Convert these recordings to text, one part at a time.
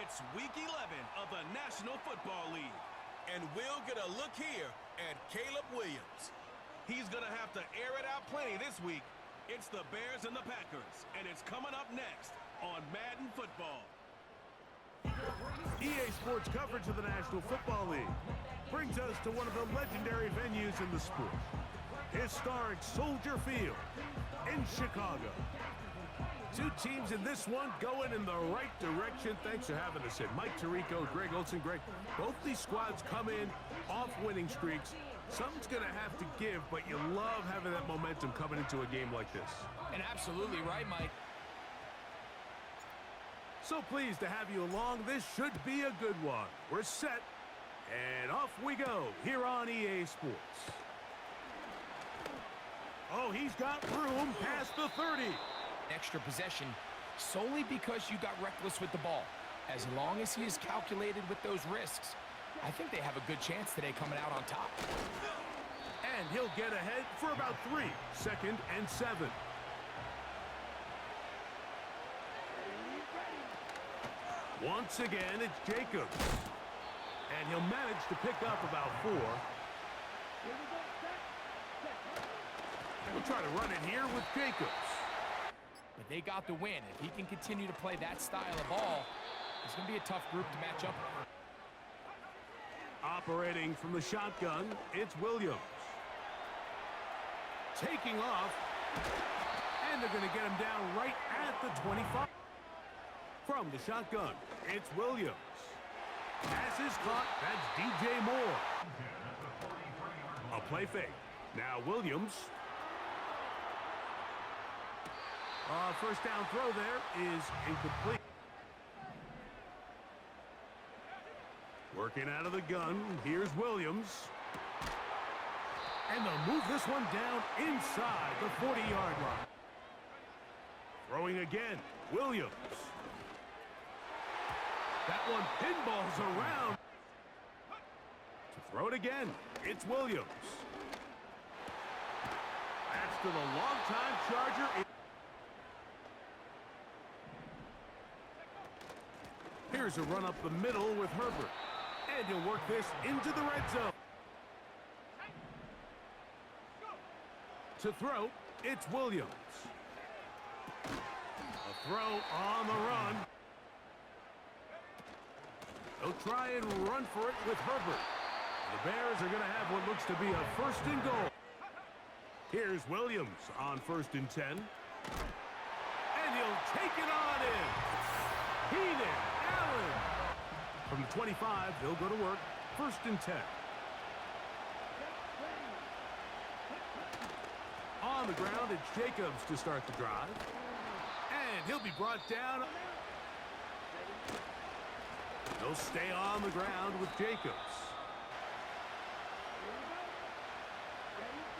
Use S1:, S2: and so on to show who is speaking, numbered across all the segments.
S1: It's Week 11 of the National Football League. And we'll get a look here at Caleb Williams. He's going to have to air it out plenty this week. It's the Bears and the Packers, and it's coming up next on Madden Football.
S2: EA Sports coverage of the National Football League brings us to one of the legendary venues in the sport, historic Soldier Field in Chicago. Two teams in this one going in the right direction. Thanks for having us in. Mike Tirico, Greg Olson. Greg, both these squads come in off winning streaks. Something's going to have to give, but you love having that momentum coming into a game like this.
S3: And absolutely right, Mike.
S2: So pleased to have you along. This should be a good one. We're set, and off we go here on EA Sports. Oh, he's got room past the 30.
S3: Extra possession solely because you got reckless with the ball. As long as he is calculated with those risks, I think they have a good chance today coming out on top.
S2: And he'll get ahead for about 3. 2nd and 7. Once again, it's Jacobs. And he'll manage to pick up about 4. We'll try to run it here with Jacobs.
S3: But they got the win. If he can continue to play that style of ball, it's going to be a tough group to match up with.
S2: Operating from the shotgun, it's Williams. Taking off, and they're going to get him down right at the 25. From the shotgun, it's Williams. Pass is caught, that's DJ Moore. A play fake. Now Williams. First down throw there is incomplete. Working out of the gun, here's Williams. And they'll move this one down inside the 40-yard line. Throwing again, Williams. That one pinballs around. To throw it again, it's Williams. That's to the longtime Charger. Here's a run up the middle with Herbert. And he'll work this into the red zone. To throw, it's Williams. A throw on the run. They'll try and run for it with Herbert. The Bears are going to have what looks to be a 1st and goal. Here's Williams on 1st and 10. And he'll take it on in. Keenan Allen. From the 25, they'll go to work. 1st and 10. On the ground, it's Jacobs to start the drive. And he'll be brought down. They'll stay on the ground with Jacobs.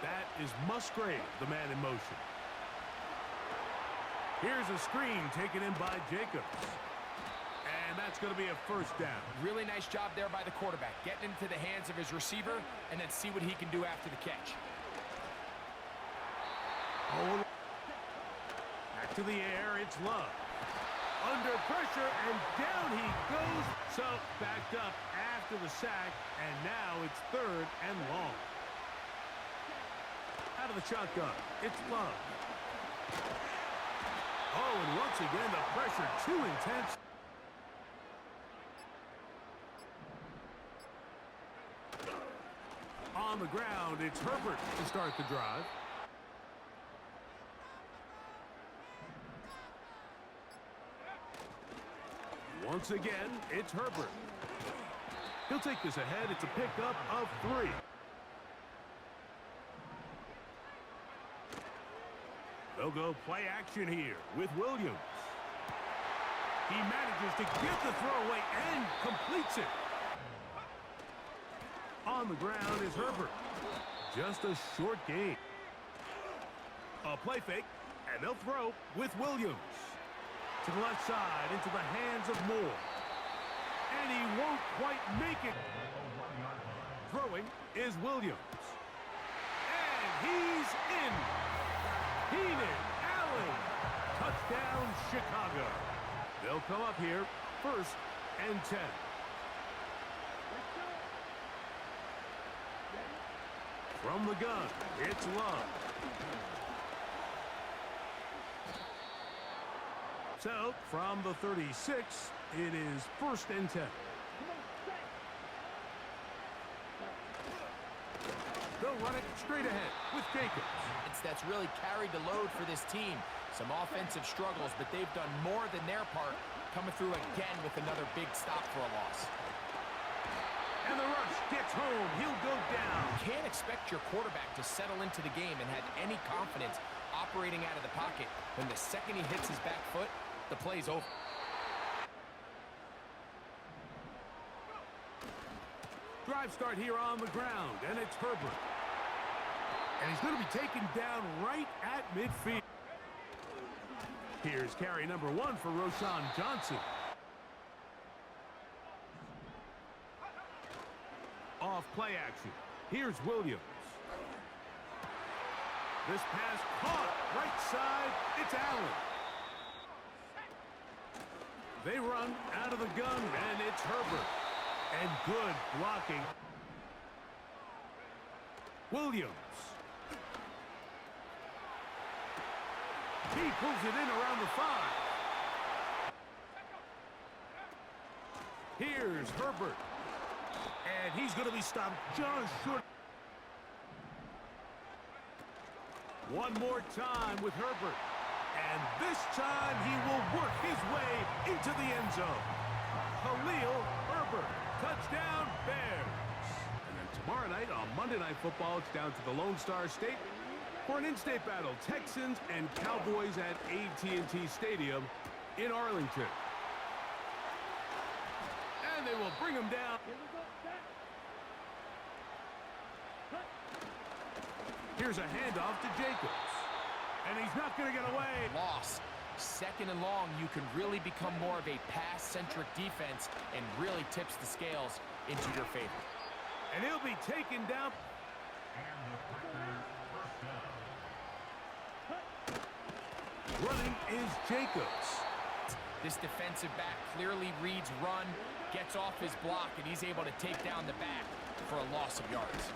S2: That is Musgrave, the man in motion. Here's a screen taken in by Jacobs. And that's going to be a 1st down.
S3: Really nice job there by the quarterback, getting into the hands of his receiver and then see what he can do after the catch.
S2: Oh, back to the air, it's Love. Under pressure, and down he goes. So, backed up after the sack, and now it's 3rd and long. Out of the shotgun, it's Love. Oh, and once again, the pressure too intense. On the ground, it's Herbert to start the drive. Once again, it's Herbert. He'll take this ahead. It's a pickup of 3. They'll go play action here with Williams. He manages to get the throw away and completes it. On the ground is Herbert. Just a short gain. A play fake, and they'll throw with Williams. To the left side, into the hands of Moore. And he won't quite make it. Throwing is Williams. And he's in. Keenan Allen. Touchdown, Chicago. They'll come up here 1st and 10. From the gun, it's Love. So, from the 36, it is 1st and 10. They'll run it straight ahead with Jacobs.
S3: That's really carried the load for this team. Some offensive struggles, but they've done more than their part, coming through again with another big stop for a loss.
S2: And the rush gets home. He'll go down.
S3: You can't expect your quarterback to settle into the game and have any confidence operating out of the pocket. When the second he hits his back foot, the play's over.
S2: Drive start here on the ground, and it's Herbert. And he's going to be taken down right at midfield. Here's carry number 1 for Roshan Johnson. Off play action. Here's Williams. This pass caught. Right side, it's Allen. They run out of the gun, and it's Herbert. And good blocking. Williams. He pulls it in around the 5. Here's Herbert. And he's going to be stopped just short. One more time with Herbert. And this time he will work his way into the end zone. Khalil Herbert. Touchdown, Bears. And then tomorrow night on Monday Night Football, it's down to the Lone Star State for an in-state battle, Texans and Cowboys at AT&T Stadium in Arlington. And they will bring him down. Here's a handoff to Jacobs. And he's not going to get away.
S3: Loss. Second and long, you can really become more of a pass-centric defense and really tips the scales into your favor.
S2: And he'll be taken down. Running is Jacobs.
S3: This defensive back clearly reads run, gets off his block, and he's able to take down the back for a loss of yards.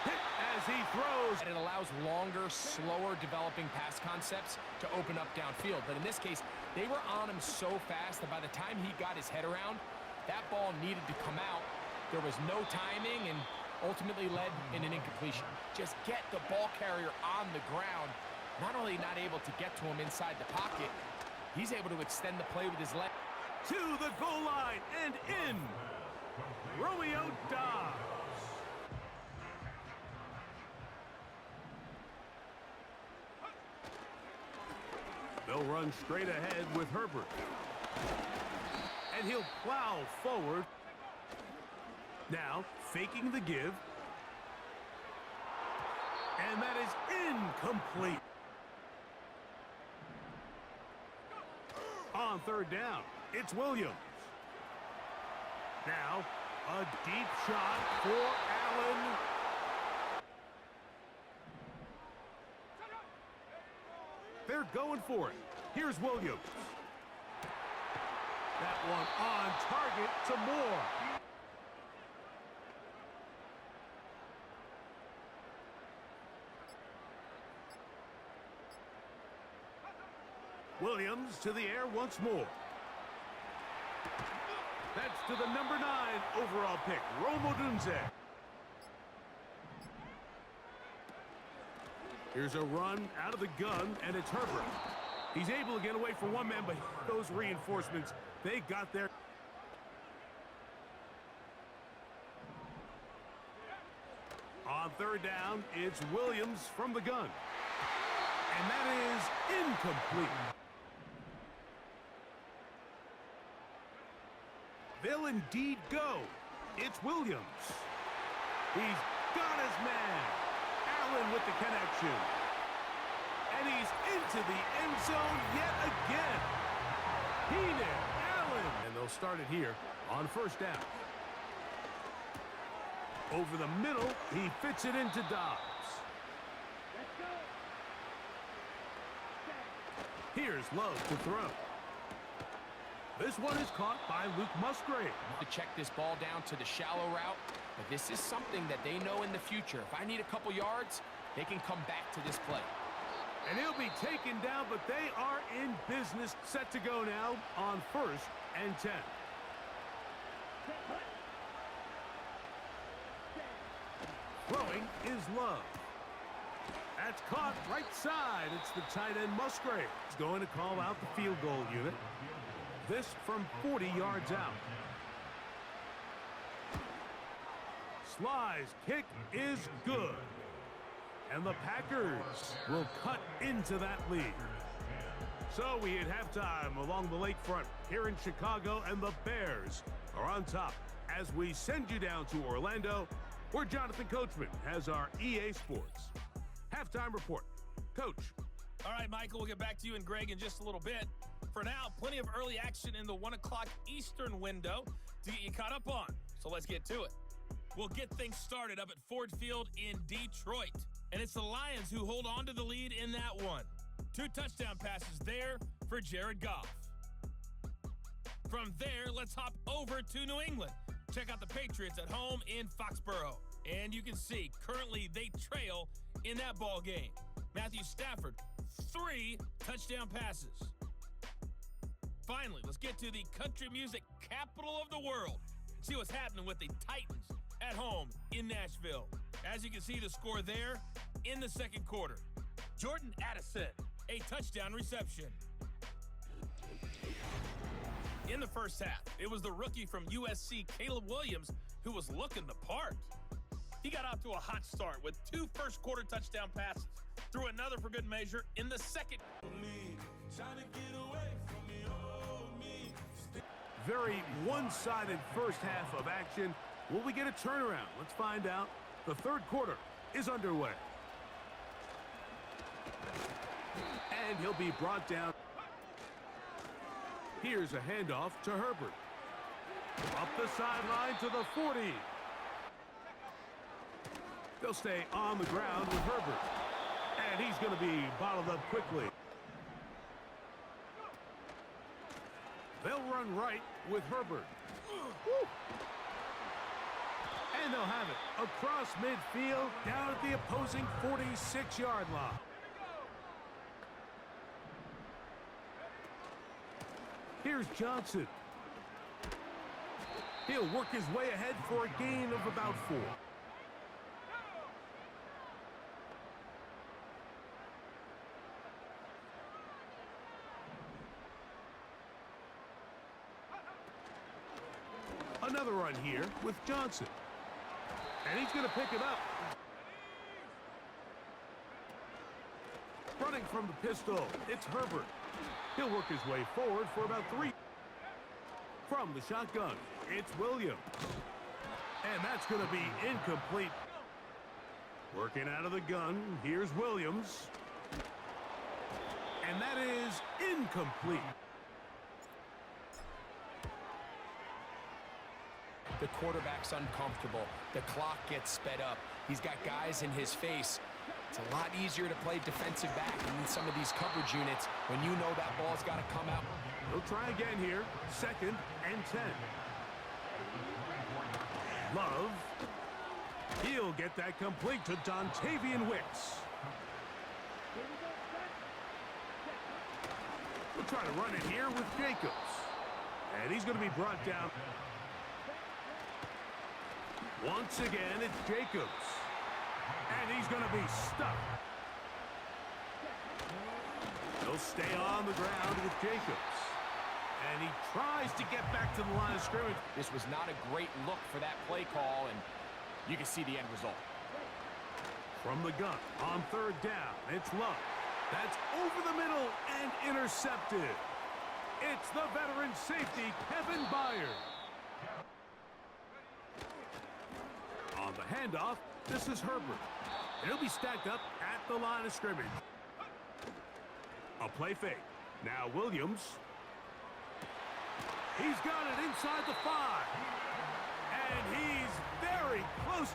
S2: Hit as he throws.
S3: And it allows longer, slower developing pass concepts to open up downfield. But in this case, they were on him so fast that by the time he got his head around, that ball needed to come out. There was no timing and ultimately led in an incompletion. Just get the ball carrier on the ground. Not only not able to get to him inside the pocket, he's able to extend the play with his leg.
S2: To the goal line and in. Romeo Dobbs. They'll run straight ahead with Herbert. And he'll plow forward. Now, faking the give. And that is incomplete. On 3rd down, it's Williams. Now, a deep shot for Allen. They're going for it. Here's Williams. That one on target to Moore. Williams to the air once more. That's to the number 9 overall pick, Rome Odunze. Here's a run out of the gun, and it's Herbert. He's able to get away from one man, but those reinforcements, they got there. On 3rd down, it's Williams from the gun. And that is incomplete. They'll indeed go. It's Williams. He's got his man. Allen with the connection. And he's into the end zone yet again. Keenan Allen. And they'll start it here on 1st down. Over the middle, he fits it into Dobbs. Here's Love to throw. This one is caught by Luke Musgrave.
S3: To check this ball down to the shallow route, but this is something that they know in the future. If I need a couple yards, they can come back to this play.
S2: And he'll be taken down, but they are in business. Set to go now on 1st and 10. Throwing is Love. That's caught right side. It's the tight end Musgrave. He's going to call out the field goal unit. This from 40 yards out. Sly's kick is good. And the Packers will cut into that lead. So we hit halftime along the lakefront here in Chicago, and the Bears are on top as we send you down to Orlando, where Jonathan Coachman has our EA Sports halftime report. Coach.
S4: All right, Michael, we'll get back to you and Greg in just a little bit. For now, plenty of early action in the 1 o'clock Eastern window to get you caught up on. So let's get to it. We'll get things started up at Ford Field in Detroit. And it's the Lions who hold on to the lead in that one. 2 touchdown passes there for Jared Goff. From there, let's hop over to New England. Check out the Patriots at home in Foxborough. And you can see, currently they trail in that ball game. Matthew Stafford, 3 touchdown passes. Finally, let's get to the country music capital of the world. See what's happening with the Titans at home in Nashville. As you can see, the score there in the second quarter. Jordan Addison, a touchdown reception. In the first half, it was the rookie from USC, Caleb Williams, who was looking the part. He got off to a hot start with 2 first-quarter touchdown passes, threw another for good measure in the second.
S2: Very one-sided first half of action. Will we get a turnaround? Let's find out. The third quarter is underway. And he'll be brought down. Here's a handoff to Herbert. Up the sideline to the 40. They'll stay on the ground with Herbert. And he's going to be bottled up quickly. They'll run right with Herbert. Woo. And they'll have it across midfield down at the opposing 46-yard line. Here's Johnson. He'll work his way ahead for a gain of about 4. Another run here with Johnson. And he's going to pick it up. Running from the pistol, it's Herbert. He'll work his way forward for about 3. From the shotgun, it's Williams. And that's going to be incomplete. Working out of the gun, here's Williams. And that is incomplete.
S3: The quarterback's uncomfortable. The clock gets sped up. He's got guys in his face. It's a lot easier to play defensive back in some of these coverage units when you know that ball's got to come out.
S2: He'll try again here. 2nd and 10. Love. He'll get that complete to Dontavian Wicks. We'll try to run it here with Jacobs. And he's going to be brought down. Once again, it's Jacobs. And he's going to be stuck. He'll stay on the ground with Jacobs. And he tries to get back to the line of scrimmage.
S3: This was not a great look for that play call, and you can see the end result.
S2: From the gun on 3rd down, it's Love. That's over the middle and intercepted. It's the veteran safety, Kevin Byard. On the handoff, this is Herbert. And he'll be stacked up at the line of scrimmage. A play fake. Now Williams. He's got it inside the 5. And he's very close.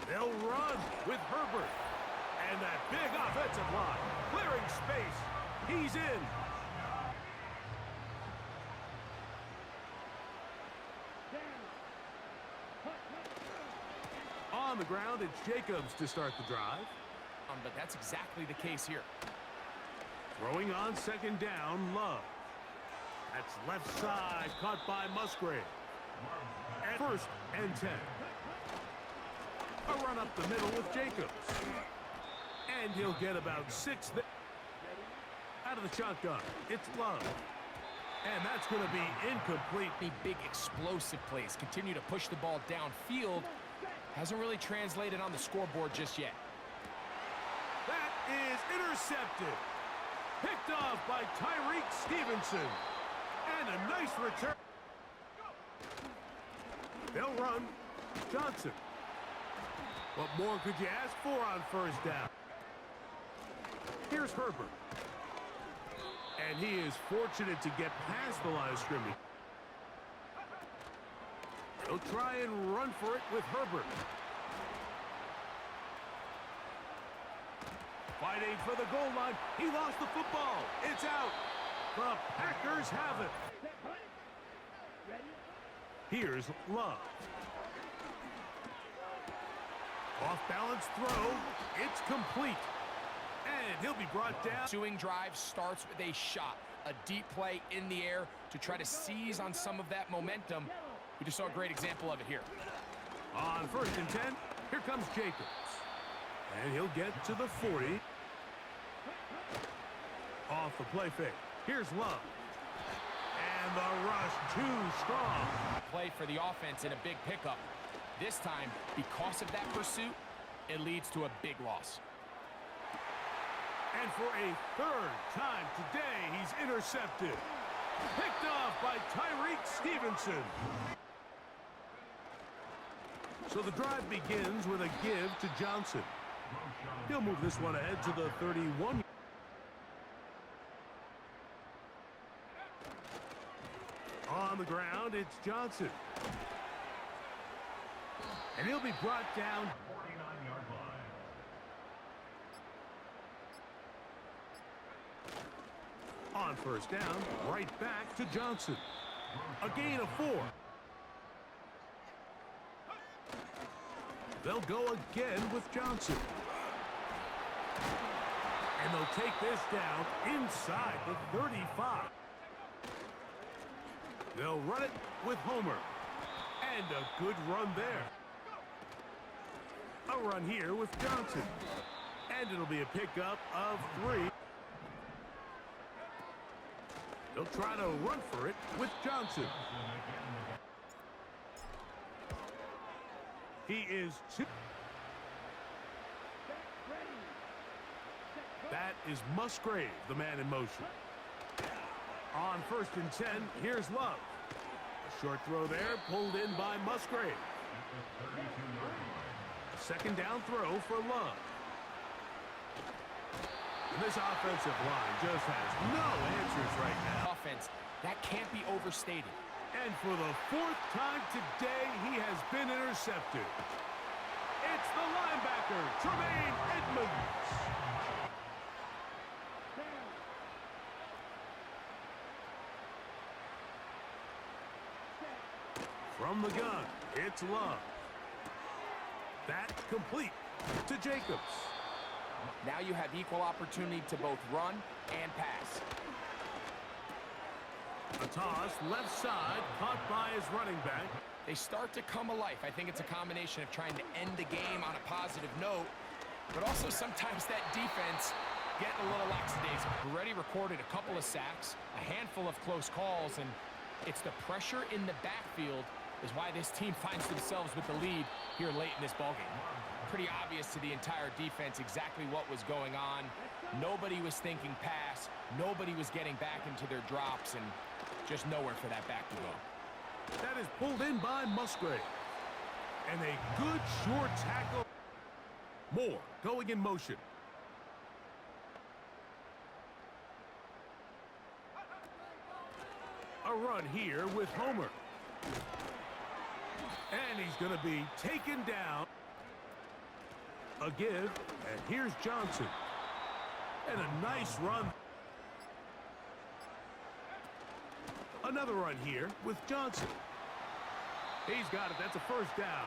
S2: They'll run with Herbert. And that big offensive line clearing space. He's in. On the ground, it's Jacobs to start the drive.
S3: But that's exactly the case here.
S2: Throwing on second down, Love. That's left side, caught by Musgrave. At 1st and 10. A run up the middle with Jacobs. And he'll get about 6. Out of the shotgun, it's Love. And that's going to be incomplete.
S3: The big explosive plays continue to push the ball downfield. Hasn't really translated on the scoreboard just yet.
S2: That is intercepted. Picked off by Tyreek Stevenson. And a nice return. They'll run. Johnson. What more could you ask for on first down? Here's Herbert. And he is fortunate to get past the line of scrimmage. He'll try and run for it with Herbert. Fighting for the goal line. He lost the football. It's out. The Packers have it. Here's Love. Off-balance throw. It's complete. And he'll be brought down.
S3: Ensuing drive starts with a shot. A deep play in the air to try to seize on some of that momentum. We just saw a great example of it here.
S2: On 1st and 10, here comes Jacobs. And he'll get to the 40. Off the play fake. Here's Love. And the rush too strong.
S3: Play for the offense in a big pickup. This time, because of that pursuit, it leads to a big loss.
S2: And for a 3rd time today, he's intercepted. Picked off by Tyreek Stevenson. So the drive begins with a give to Johnson. He'll move this one ahead to the 31. On the ground, it's Johnson. And he'll be brought down.
S5: 49-yard line.
S2: On first down, right back to Johnson. A gain of 4. They'll go again with Johnson. And they'll take this down inside the 35. They'll run it with Homer. And a good run there. A run here with Johnson. And it'll be a pickup of 3. They'll try to run for it with Johnson. He is 2. That is Musgrave, the man in motion. On 1st and 10, here's Love. A short throw there, pulled in by Musgrave. A 2nd down throw for Love. And this offensive line just has no answers right now.
S3: Offense, that can't be overstated.
S2: And for the 4th time today, he has been intercepted. It's the linebacker, Tremaine Edmonds. From the gun, it's Love. That's complete to Jacobs.
S3: Now you have equal opportunity to both run and pass.
S2: A toss, left side, caught by his running back.
S3: They start to come alive. I think it's a combination of trying to end the game on a positive note, but also sometimes that defense getting a little lackadaisical. Already recorded a couple of sacks, a handful of close calls, and it's the pressure in the backfield is why this team finds themselves with the lead here late in this ballgame. Pretty obvious to the entire defense exactly what was going on. Nobody was thinking pass. Nobody was getting back into their drops, and just nowhere for that back to go.
S2: That is pulled in by Musgrave. And a good short tackle. Moore going in motion. A run here with Homer. And he's going to be taken down. A give, and here's Johnson. And a nice run. Another run here with Johnson. He's got it. That's a 1st down.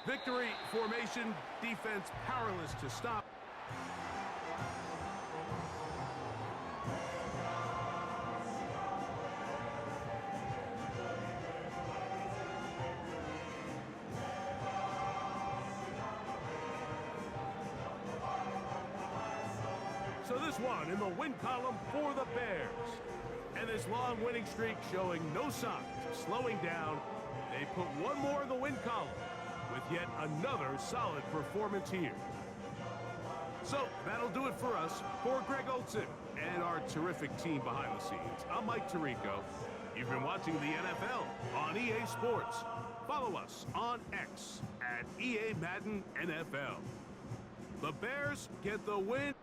S2: Victory formation, defense powerless to stop. So this one in the win column for the Bears. And this long winning streak showing no signs of slowing down. They put one more in the win column with yet another solid performance here. So that'll do it for us. For Greg Olson and our terrific team behind the scenes, I'm Mike Tirico. You've been watching the NFL on EA Sports. Follow us on X at EA Madden NFL. The Bears get the win.